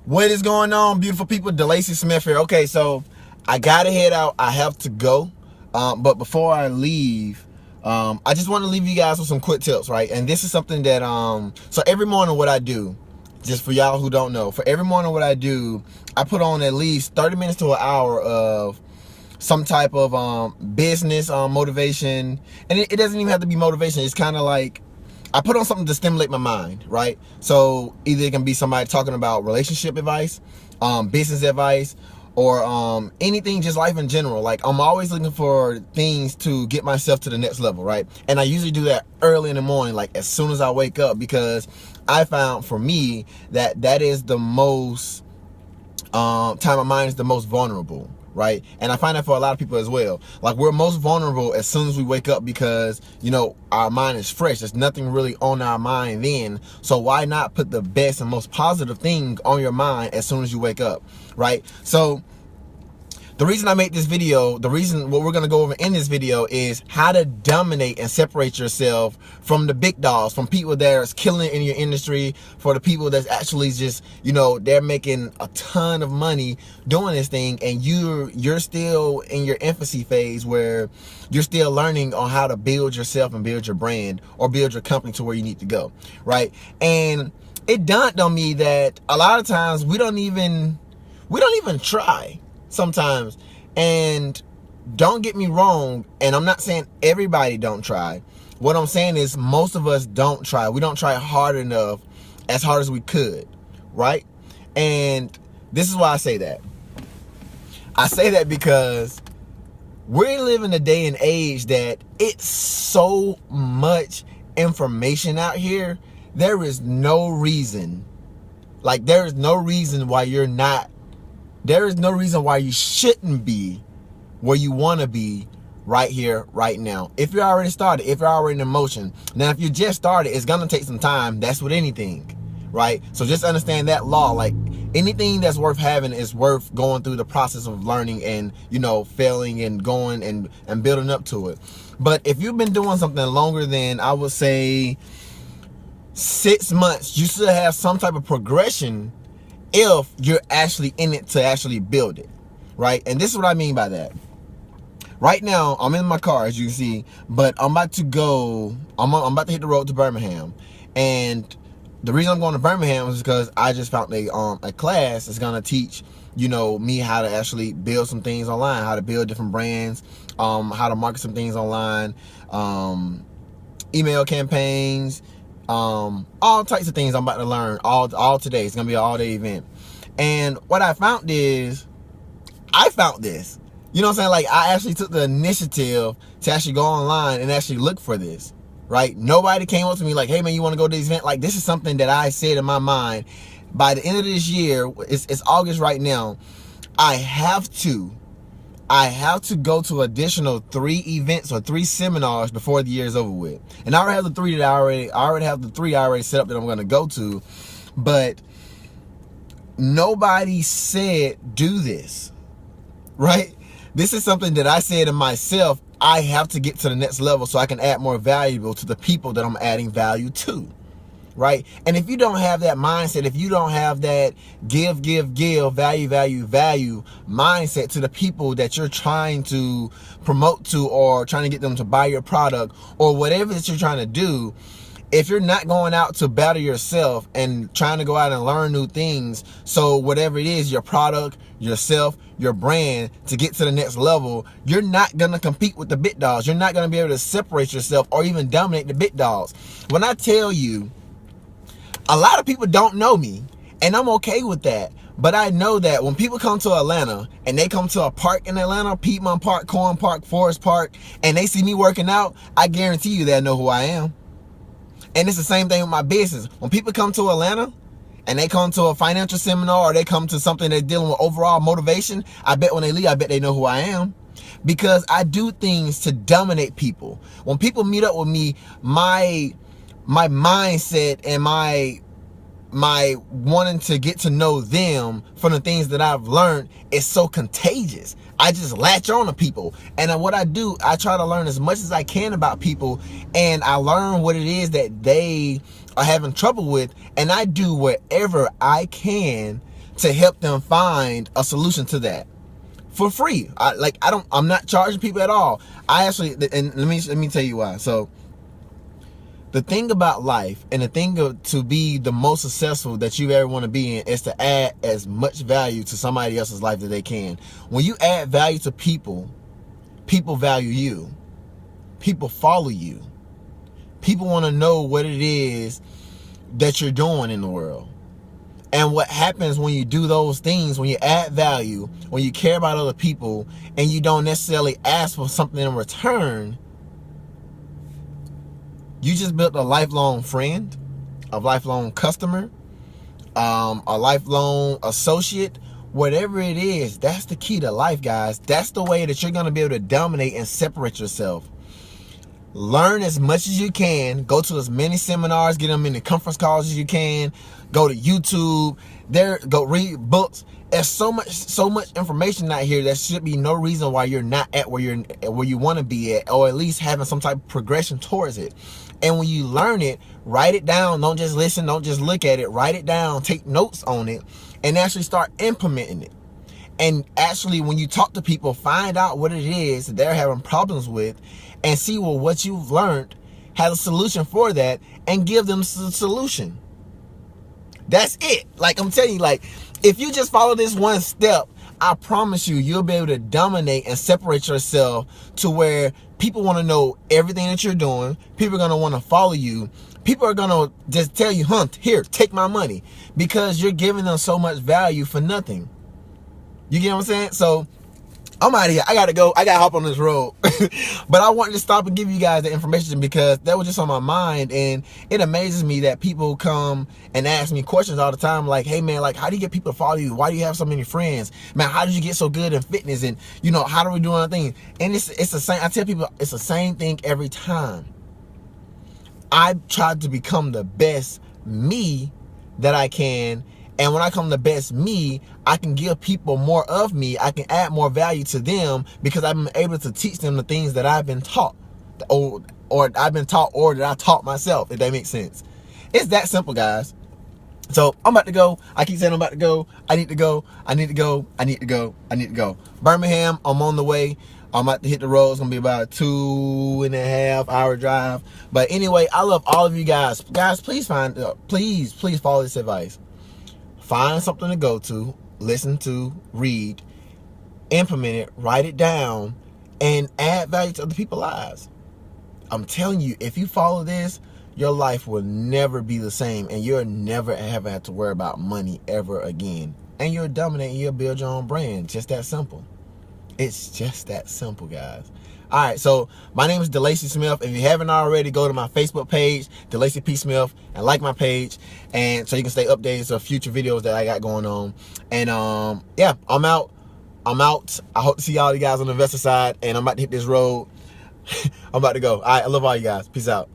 What is going on, beautiful people? Delacie Smith here. Okay, so I gotta head out. I have to go. But before I leave, I just want to leave you guys with some quick tips, right? And this is something that so every morning what I do, just for y'all who don't know, for every morning what I do, I put on at least 30 minutes to an hour of some type of business motivation. And it doesn't even have to be motivation. It's kind of like I put on something to stimulate my mind, right? So either it can be somebody talking about relationship advice, business advice, or anything, just life in general. Like, I'm always looking for things to get myself to the next level, right? And I usually do that early in the morning, like as soon as I wake up, because I found for me that is the most time of mind is the most vulnerable, right? And I find that for a lot of people as well. Like, we're most vulnerable as soon as we wake up because, you know, our mind is fresh. There's nothing really on our mind then. So why not put the best and most positive thing on your mind as soon as you wake up, right? So the reason I make this video, what we're going to go over in this video is how to dominate and separate yourself from the big dogs, from people that are killing it in your industry, for the people that's actually just, you know, they're making a ton of money doing this thing, and you're still in your infancy phase where you're still learning on how to build yourself and build your brand or build your company to where you need to go, right? And it dawned on me that a lot of times we don't even try sometimes. And don't get me wrong, and I'm not saying everybody don't try. What I'm saying is most of us don't try. We don't try hard enough, as hard as we could, right? And this is why I say that. I say that because we're living a day and age that it's so much information out here. There is no reason, like there is no reason why there is no reason why you shouldn't be where you want to be right here, right now. If you're already started, if you're already in motion. Now, if you just started, it's going to take some time. That's with anything, right? So just understand that law. Like, anything that's worth having is worth going through the process of learning and, you know, failing and going and building up to it. But if you've been doing something longer than, I would say, 6 months, you should have some type of progression if you're actually in it to actually build it, right? And this is what I mean by that. Right now, I'm in my car, as you can see, but I'm about to go, I'm about to hit the road to Birmingham. And the reason I'm going to Birmingham is because I just found a class that's going to teach, you know, me how to actually build some things online, how to build different brands, how to market some things online, email campaigns, all types of things I'm about to learn all today. It's gonna be an all-day event. And what I found is I found this, you know what I'm saying? Like, I actually took the initiative to actually go online and actually look for this, right? Nobody came up to me like, hey man, you want to go to this event? Like, this is something that I said in my mind, by the end of this year, it's August right now, I have to go to additional 3 events or 3 seminars before the year is over with. And I already have the 3 that I already have the 3 I already set up that I'm going to go to. But nobody said do this, right? This is something that I said to myself. I have to get to the next level so I can add more value to the people that I'm adding value to, right? And if you don't have that mindset, if you don't have that give, value mindset to the people that you're trying to promote to, or trying to get them to buy your product, or whatever that you're trying to do, if you're not going out to better yourself and trying to go out and learn new things, so whatever it is, your product, yourself, your brand, to get to the next level, you're not going to compete with the big dogs. You're not going to be able to separate yourself or even dominate the big dogs. When I tell you, a lot of people don't know me, and I'm okay with that. But I know that when people come to Atlanta and they come to a park in Atlanta, Piedmont Park, Corn Park, Forest Park, and they see me working out, I guarantee you they'll know who I am. And it's the same thing with my business. When people come to Atlanta and they come to a financial seminar, or they come to something that's dealing with overall motivation, I bet when they leave, I bet they know who I am. Because I do things to dominate people. When people meet up with me, my mindset and my wanting to get to know them from the things that I've learned is so contagious. I just latch on to people. And what I do, I try to learn as much as I can about people, and I learn what it is that they are having trouble with, and I do whatever I can to help them find a solution to that for free. I'm not charging people at all. I actually, and let me tell you why. So the thing about life, and the thing to be the most successful that you ever want to be in, is to add as much value to somebody else's life that they can. When you add value to people, people value you. People follow you. People want to know what it is that you're doing in the world. And what happens when you do those things, when you add value, when you care about other people, and you don't necessarily ask for something in return, you just built a lifelong friend, a lifelong customer, a lifelong associate. Whatever it is, that's the key to life, guys. That's the way that you're going to be able to dominate and separate yourself. Learn as much as you can. Go to as many seminars, get them in the conference calls as you can. Go to YouTube. Go read books. There's so much information out here. There should be no reason why you're not at where you want to be at, or at least having some type of progression towards it. And when you learn it, write it down. Don't just listen. Don't just look at it. Write it down. Take notes on it, and actually start implementing it. And actually, when you talk to people, find out what it is that they're having problems with, and see, well, what you've learned has a solution for that, and give them the solution. That's it. Like, I'm telling you, like, if you just follow this one step, I promise you, you'll be able to dominate and separate yourself to where people want to know everything that you're doing. People are going to want to follow you. People are going to just tell you, here, take my money, because you're giving them so much value for nothing. You get what I'm saying? So I'm out of here. I got to go. I got to hop on this road. But I wanted to stop and give you guys the information because that was just on my mind. And it amazes me that people come and ask me questions all the time. Like, hey, man, like, how do you get people to follow you? Why do you have so many friends? Man, how did you get so good in fitness? And, you know, how do we do our thing? And it's the same. I tell people it's the same thing every time. I tried to become the best me that I can. And when I come the best me, I can give people more of me. I can add more value to them because I've been able to teach them the things that I've been taught, or I've been taught, or that I taught myself, if that makes sense. It's that simple, guys. So I'm about to go. I keep saying I'm about to go. I need to go. I need to go. I need to go. I need to go. Birmingham, I'm on the way. I'm about to hit the road. It's going to be about a 2.5 hour drive. But anyway, I love all of you guys. Guys, please please follow this advice. Find something to go to, listen to, read, implement it, write it down, and add value to other people's lives. I'm telling you, if you follow this, your life will never be the same, and you'll never ever have to worry about money ever again. And you'll dominate, and you'll build your own brand. Just that simple. It's just that simple, guys. All right, so my name is Delacie Smith. If you haven't already, go to my Facebook page, Delacie P. Smith, and like my page, and so you can stay updated to future videos that I got going on. And yeah, I'm out. I hope to see all you guys on the investor side, and I'm about to hit this road. I'm about to go. All right, I love all you guys. Peace out.